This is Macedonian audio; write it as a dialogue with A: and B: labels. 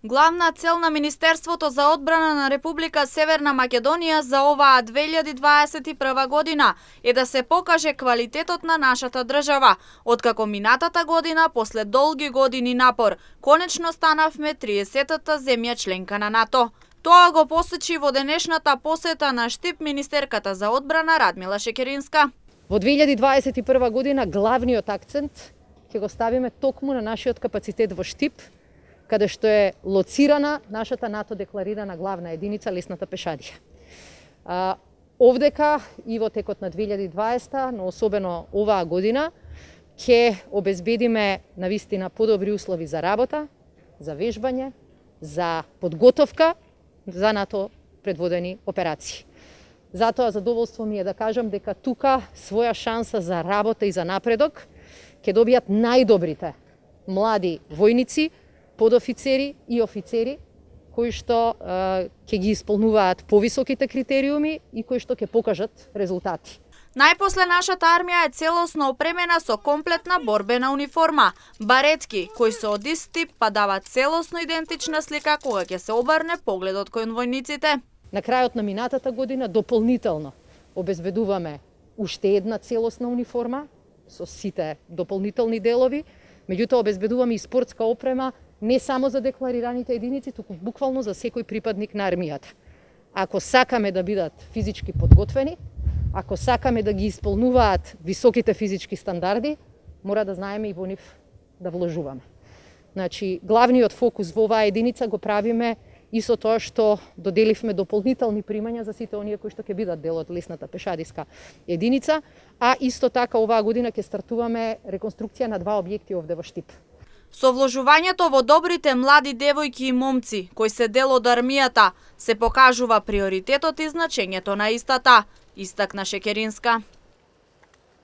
A: Главна цел на Министерството за одбрана на Република Северна Македонија за оваа 2021 година е да се покаже квалитетот на нашата држава, откако минатата година, после долги години напор, конечно станавме 30-та земја членка на НАТО. Тоа го посочи во денешната посета на Штип министерката за одбрана Радмила Шекеринска.
B: Во 2021 година главниот акцент ќе го ставиме токму на нашиот капацитет во Штип, каде што е лоцирана нашата НАТО декларирана главна единица лесната пешадија. Овдека и во текот на 2020, но особено оваа година, ќе обезбедиме навистина подобри услови за работа, за вежбање, за подготовка за НАТО предводени операции. Затоа задоволство ми е да кажам дека тука своја шанса за работа и за напредок ќе добијат најдобрите млади војници, подофицери и офицери кои што ќе ги исполнуваат повисоките критериуми и кои што ќе покажат резултати.
A: Најпосле нашата армија е целосно опремена со комплетна борбена униформа, баретки кои се од ист тип па дават целосно идентична слика кога ќе се обрне погледот кон војниците.
B: На крајот на минатата година дополнително обезбедуваме уште една целосна униформа со сите дополнителни делови, меѓутоа обезбедуваме и спортска опрема не само за декларираните единици, туку буквално за секој припадник на армијата. Ако сакаме да бидат физички подготвени, ако сакаме да ги исполнуваат високите физички стандарди, мора да знаеме и во нив да вложуваме. Значи, главниот фокус во оваа единица го правиме и со тоа што доделивме дополнителни примања за сите оние кои што ќе бидат дел од лесната пешадиска единица, а исто така оваа година ќе стартуваме реконструкција на 2 објекти овде во Штип.
A: Со вложувањето во добрите млади девојки и момци, кои се дел од армијата, се покажува приоритетот и значењето на истата, истакна Шекеринска.